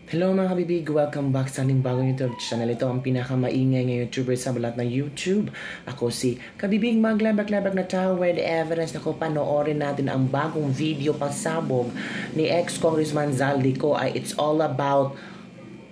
Hello mga kabibig! Welcome back sa ating bagong YouTube channel. Ito ang pinakamaingay ng YouTuber sa balat ng YouTube. Ako si Kabibig maglabag-labag na tao with evidence na panoorin natin ang bagong video pasabog ni ex-Congressman Zaldico ay it's all about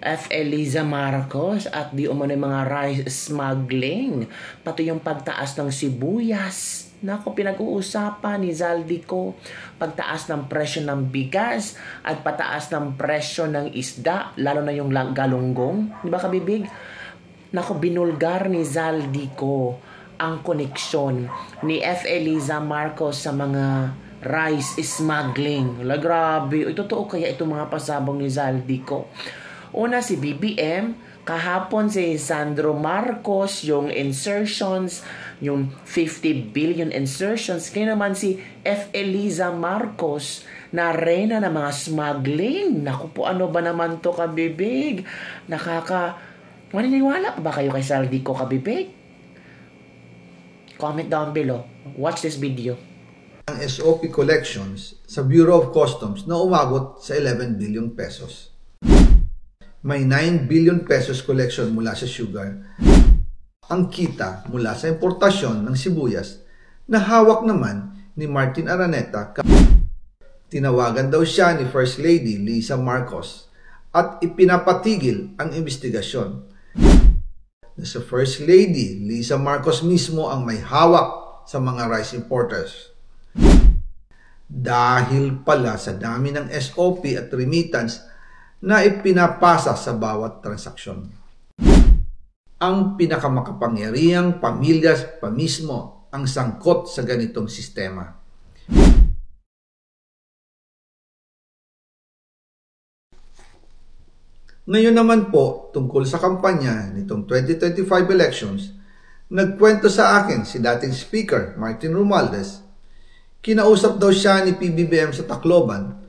F. Eliza Marcos at di umano mga rice smuggling. Pati yung pagtaas ng sibuyas. Nako, pinag-uusapan ni Zaldico, pagtaas ng presyo ng bigas at pataas ng presyo ng isda, lalo na yung galunggong. Di ba kabibig? Nako, binulgar ni Zaldico ang koneksyon ni F. Eliza Marcos sa mga rice smuggling. La, grabe. Totoo kaya itong mga pasabong ni Zaldico? Una si BBM, kahapon si Sandro Marcos, yung insertions, yung 50 billion insertions. Kaya naman si F. Eliza Marcos na reyna ng mga smuggling. Naku po, ano ba naman to kabibig? Maniniwala pa ba kayo kay Zaldico kabibig? Comment down below. Watch this video. Ang SOP collections sa Bureau of Customs na umabot sa 11 billion pesos. May 9 billion pesos collection mula sa sugar. Ang kita mula sa importasyon ng sibuyas na hawak naman ni Martin Araneta. Tinawagan daw siya ni First Lady Liza Marcos at ipinapatigil ang investigasyon. Sa First Lady Liza Marcos mismo ang may hawak sa mga rice importers. Dahil pala sa dami ng SOP at remittance na ipinapasa sa bawat transaksyon. Ang pinakamakapangyarihang pamilya pa mismo ang sangkot sa ganitong sistema. Ngayon naman po, tungkol sa kampanya nitong 2025 elections, nagkwento sa akin si dating Speaker Martin Romualdez. Kinausap daw siya ni PBBM sa Tacloban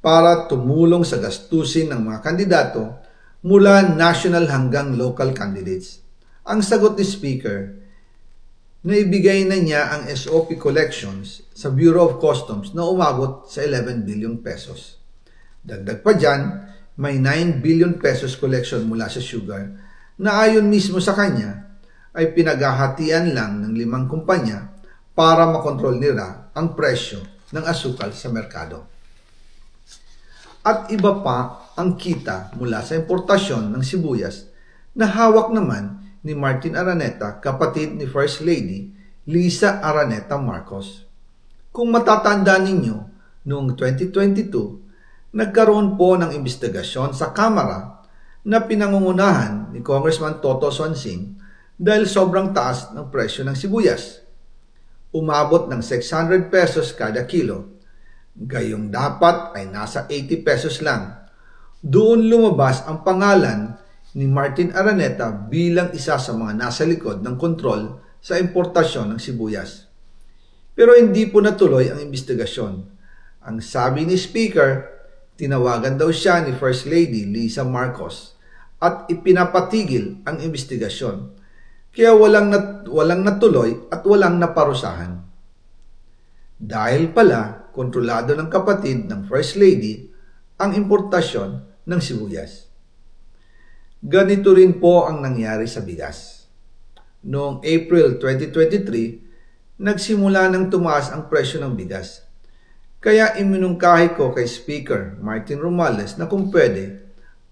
para tumulong sa gastusin ng mga kandidato mula national hanggang local candidates. Ang sagot ni Speaker, naibigay na niya ang SOP collections sa Bureau of Customs na umabot sa 11 billion pesos. Dagdag pa dyan, may 9 billion pesos collection mula sa sugar na ayon mismo sa kanya ay pinaghahatian lang ng 5 kumpanya para makontrol nila ang presyo ng asukal sa merkado. At iba pa ang kita mula sa importasyon ng sibuyas na hawak naman ni Martin Araneta, kapatid ni First Lady Liza Araneta Marcos. Kung matatandaan ninyo, noong 2022, nagkaroon po ng investigasyon sa Kamara na pinangungunahan ni Congressman Toto Swansing dahil sobrang taas ng presyo ng sibuyas. Umabot ng 600 pesos kada kilo. Gayong dapat ay nasa 80 pesos lang. Doon lumabas ang pangalan ni Martin Araneta bilang isa sa mga nasa likod ng kontrol sa importasyon ng sibuyas. Pero hindi po natuloy ang investigasyon. Ang sabi ni Speaker, tinawagan daw siya ni First Lady Liza Marcos at ipinapatigil ang investigasyon. Kaya walang natuloy at walang naparusahan. Dahil pala, kontrolado ng kapatid ng First Lady ang importasyon ng sibuyas. Ganito rin po ang nangyari sa bigas. Noong April 2023, nagsimula nang tumaas ang presyo ng bigas. Kaya iminungkahi ko kay Speaker Martin Romualdez na kung pwede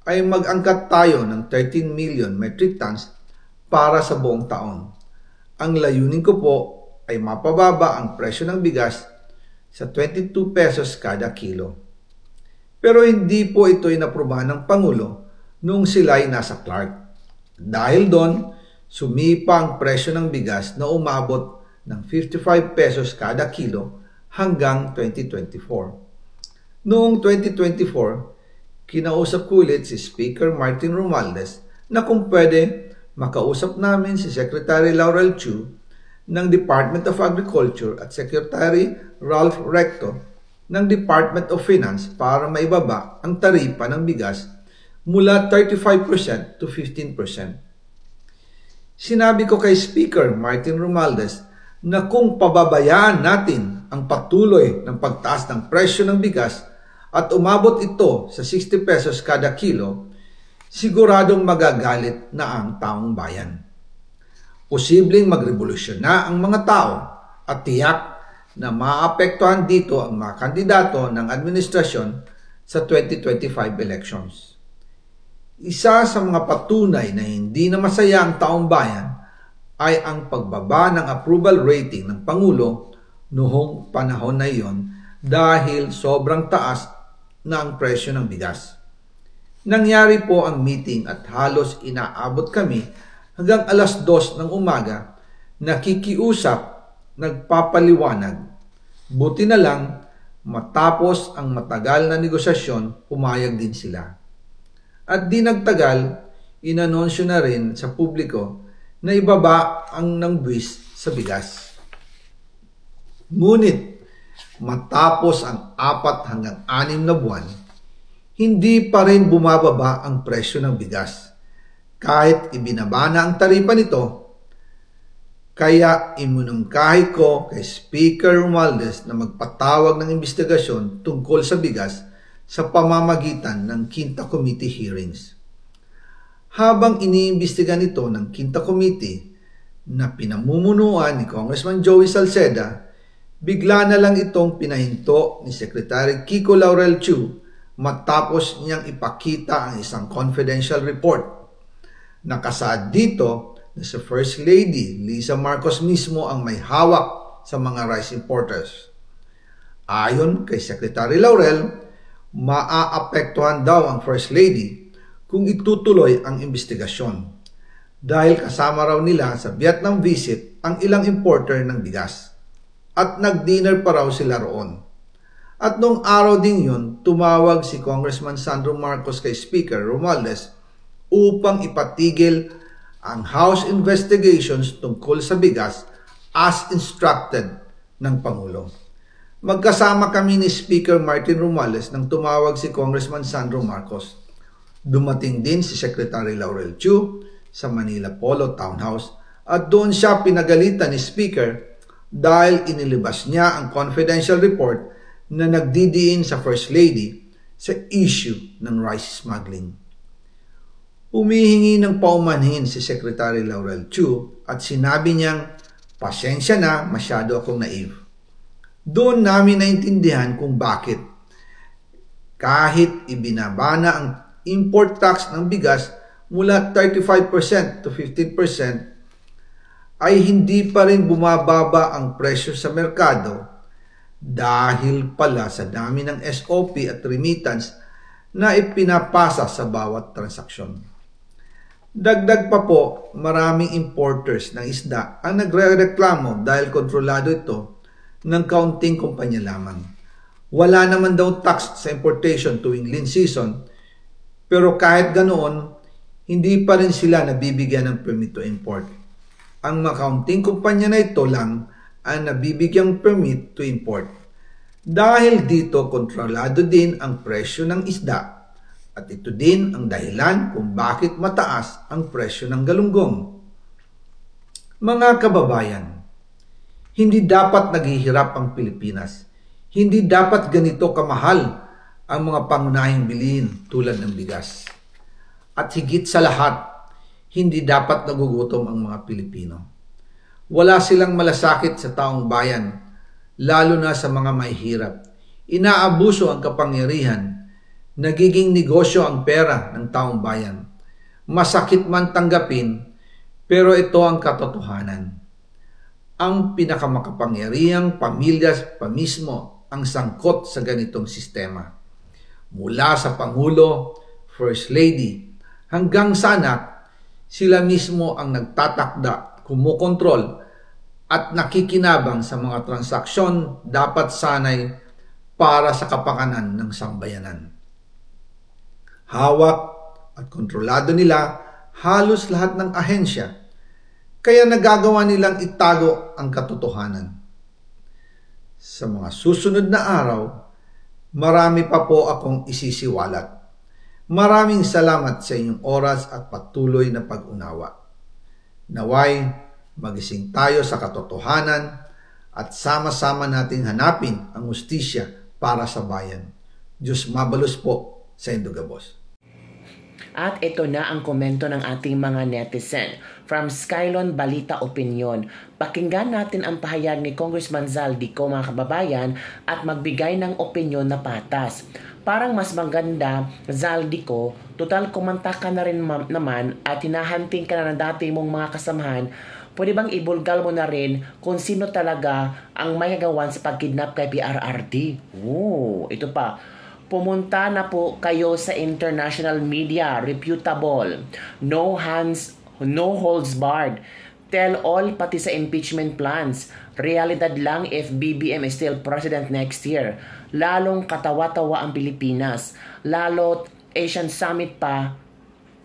ay mag-angkat tayo ng 13 million metric tons para sa buong taon. Ang layunin ko po ay mapababa ang presyo ng bigas sa 22 pesos kada kilo. Pero hindi po ito inaprubahan ng Pangulo noong sila ay nasa Clark. Dahil doon, sumipa ang presyo ng bigas na umabot ng 55 pesos kada kilo hanggang 2024. Noong 2024, kinausap ko ulit si Speaker Martin Romualdez na kung pwede makausap namin si Secretary Laurel Chu ng Department of Agriculture at Secretary Ralph Recto ng Department of Finance para maibaba ang taripa ng bigas mula 35% to 15%. Sinabi ko kay Speaker Martin Romualdez na kung pababayaan natin ang patuloy ng pagtaas ng presyo ng bigas at umabot ito sa 60 pesos kada kilo, siguradong magagalit na ang taong bayan. Posibleng magrevolusyon na ang mga tao at tiyak na maapektuhan dito ang mga kandidato ng administrasyon sa 2025 elections. Isa sa mga patunay na hindi na masaya ang taong bayan ay ang pagbaba ng approval rating ng Pangulo noong panahon na iyon dahil sobrang taas na ang presyo ng bigas. Nangyari po ang meeting at halos inaabot kami hanggang alas 2 ng umaga, nakikiusap, nagpapaliwanag. Buti na lang, matapos ang matagal na negosasyon, pumayag din sila. At di nagtagal, inanonsyo na rin sa publiko na ibaba ang ng buwis sa bigas. Ngunit, matapos ang 4 hanggang 6 na buwan, hindi pa rin bumababa ang presyo ng bigas. Kahit ibinaba na ang taripa nito, kaya iminungkahi ko kay Speaker Romualdez na magpatawag ng investigasyon tungkol sa bigas sa pamamagitan ng Quinta Committee hearings. Habang iniimbestiga nito ng Quinta Committee na pinamumunuan ni Congressman Joey Salceda, bigla na lang itong pinahinto ni Secretary Kiko Laurel Chu matapos niyang ipakita ang isang confidential report. Nakasaad dito na si First Lady Lisa Marcos mismo ang may hawak sa mga rice importers. Ayon kay Secretary Laurel, maaapektuhan daw ang First Lady kung itutuloy ang investigasyon dahil kasama raw nila sa Vietnam visit ang ilang importer ng bigas at nag-dinner pa raw sila roon. At noong araw din yun, tumawag si Congressman Sandro Marcos kay Speaker Romualdez upang ipatigil ang House investigations tungkol sa bigas as instructed ng Pangulo. Magkasama kami ni Speaker Martin Romualdez nang tumawag si Congressman Sandro Marcos. Dumating din si Secretary Laurel Chu sa Manila Polo Townhouse at doon siya pinagalitan ni Speaker dahil inilabas niya ang confidential report na nagdidiin sa First Lady sa issue ng rice smuggling. Humihingi ng paumanhin si Secretary Laurel Chu at sinabi niyang, pasensya na, masyado akong naive. Doon namin naintindihan kung bakit. Kahit ibinaba na ang import tax ng bigas mula 35% to 15%, ay hindi pa rin bumababa ang presyo sa merkado dahil pala sa dami ng SOP at remittance na ipinapasa sa bawat transaksyon. Dagdag pa po, maraming importers ng isda ang nagre-reklamo dahil kontrolado ito ng kaunting kumpanya lamang. Wala naman daw tax sa importation tuwing lean season, pero kahit ganoon, hindi pa rin sila nabibigyan ng permit to import. Ang mga kaunting kumpanya na ito lang ang nabibigyang permit to import. Dahil dito, kontrolado din ang presyo ng isda. At ito din ang dahilan kung bakit mataas ang presyo ng galunggong. Mga kababayan, hindi dapat naghihirap ang Pilipinas. Hindi dapat ganito kamahal ang mga pangunahing bilihin tulad ng bigas. At higit sa lahat, hindi dapat nagugutom ang mga Pilipino. Wala silang malasakit sa taong bayan, lalo na sa mga mahihirap. Inaabuso ang kapangyarihan. Nagiging negosyo ang pera ng taong bayan. Masakit man tanggapin, pero ito ang katotohanan. Ang pinakamakapangyarihang pamilya pa mismo ang sangkot sa ganitong sistema. Mula sa Pangulo, First Lady, hanggang sa anak, sila mismo ang nagtatakda, kumukontrol, at nakikinabang sa mga transaksyon dapat sanay para sa kapakanan ng sambayanan. Hawak at kontrolado nila halos lahat ng ahensya, kaya nagagawa nilang itago ang katotohanan. Sa mga susunod na araw, marami pa po akong isisiwalat. Maraming salamat sa inyong oras at patuloy na pag-unawa. Naway, magising tayo sa katotohanan at sama-sama nating hanapin ang hustisya para sa bayan. Diyos mabalos po sa Indugabos. At ito na ang komento ng ating mga netizen. From Skylon Balita Opinion, pakinggan natin ang pahayag ni Congressman Zaldico mga kababayan at magbigay ng opinyon na patas. Parang mas maganda, Zaldico, total kumanta ka na rin naman at hinahanting ka na ng dati mong mga kasamahan, pwede bang ibulgal mo na rin kung sino talaga ang may kagawan sa pagkidnap kay PRRD? Ito pa. Pumunta na po kayo sa international media, reputable, no holds barred, tell all pati sa impeachment plans, realidad lang if BBM is still president next year, lalong katawa-tawa ang Pilipinas, lalo't Asian Summit pa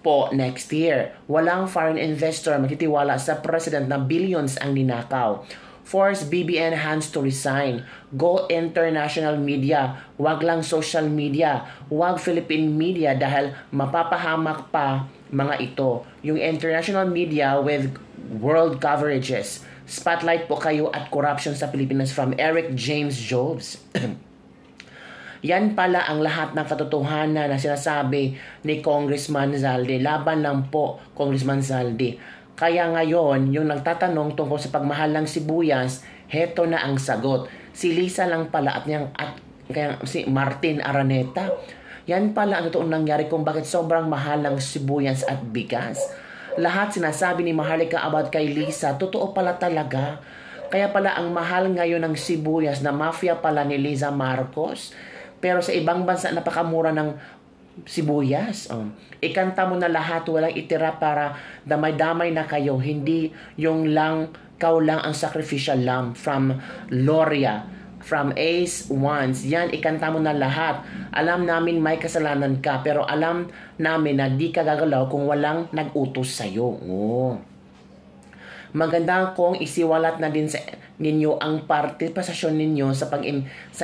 po next year, walang foreign investor makitiwala sa president na billions ang ninakaw. Force BBN hands to resign. Go international media. Wag lang social media. Wag Philippine media dahil mapapahamak pa mga ito. Yung international media with world coverages. Spotlight po kayo at corruption sa Pilipinas from Eric James Jobs. Yan pala ang lahat ng katotohanan na sinasabi ni Congressman Zaldi. Laban lang po, Congressman Zaldi. Kaya ngayon, yung nagtatanong tungkol sa pagmahal ng sibuyas, heto na ang sagot. Si Lisa lang pala at si Martin Araneta. Yan pala ang totoong nangyari kung bakit sobrang mahal ng sibuyas at bigas. Lahat sinasabi ni Maharlika about kay Lisa, totoo pala talaga. Kaya pala ang mahal ngayon ng sibuyas na mafia pala ni Liza Marcos. Pero sa ibang bansa napakamura ng sibuyas. Ikanta mo na lahat, walang itira para damay-damay na kayo. Hindi yung lang, kau lang ang sacrificial lamb from Loria, from Ace Ones. Yan, ikanta mo na lahat. Alam namin may kasalanan ka, pero alam namin na di ka gagalaw kung walang nag-utos sa'yo. Maganda kong isiwalat na din sa ninyo ang partisipasyon ninyo sa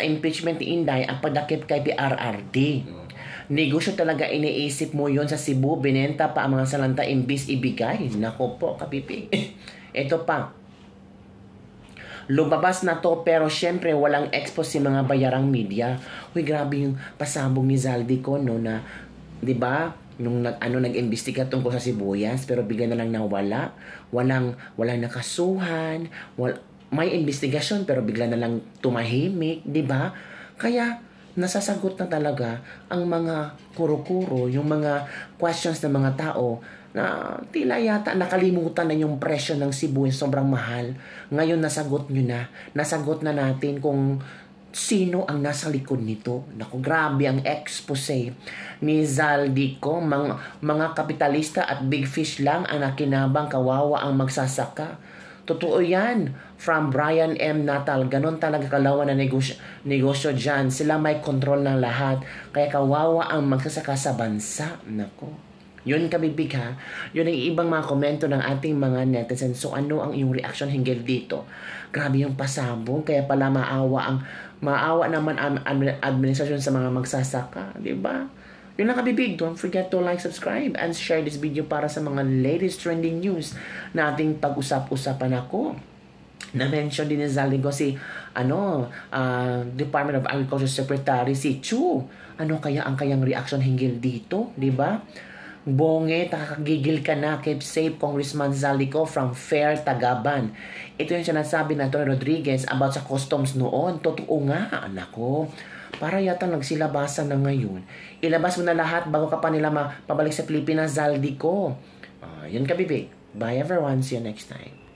impeachment ni Inday ang pagdakip kay PRRD. Negosyo talaga iniisip mo yon sa Cebu, binenta pa ang mga salanta imbis ibigay. Nako po, kapipi. Ito pa. Lumabas na to pero syempre walang expose si mga bayarang media. Uy, grabe yung pasabog ni Zaldico, no, na, di ba, nung nag-imbestiga tungkol sa sibuyas pero bigla na lang nawala. Walang nakasuhan, may investigasyon pero bigla na lang tumahimik, di ba? Kaya nasasagot na talaga ang mga kuro-kuro, yung mga questions ng mga tao na tila yata nakalimutan na yung presyo ng sibuyas sobrang mahal. Ngayon nasagot nyo na. Nasagot na natin kung sino ang nasa likod nito. Naku, grabe ang expose ni Zaldico. Mga kapitalista at big fish lang ang nakinabang, kawawa ang magsasaka. Totoo yan. From Brian M. Natal, ganon talaga kalawan na negosyo dyan. Sila may kontrol ng lahat. Kaya kawawa ang magsasaka sa bansa. Nako. Yun kabibig ha. Yun ang ibang mga komento ng ating mga netizens. So ano ang iyong reaction hinggil dito? Grabe yung pasabong. Kaya pala maawa naman ang administrasyon sa mga magsasaka. Diba? Yun lang kabibig. Don't forget to like, subscribe, and share this video para sa mga latest trending news na ating pag-usap-usapan ako. Na-mention din ni Zaldico si Department of Agriculture Secretary si Chu. Ano kaya ang kayang reaction hinggil dito? Diba? Bonge, nakakagigil ka na. Keep safe, Congressman Zaldico from Fair, Tagaban. Ito yung sinasabi na Tony Rodriguez about sa customs noon. Totoo nga, nako. Para yata nagsilabasan na ngayon. Ilabas mo na lahat bago ka pa nila pabalik sa Pilipinas, Zaldico. Yun kabibig. Bye everyone. See you next time.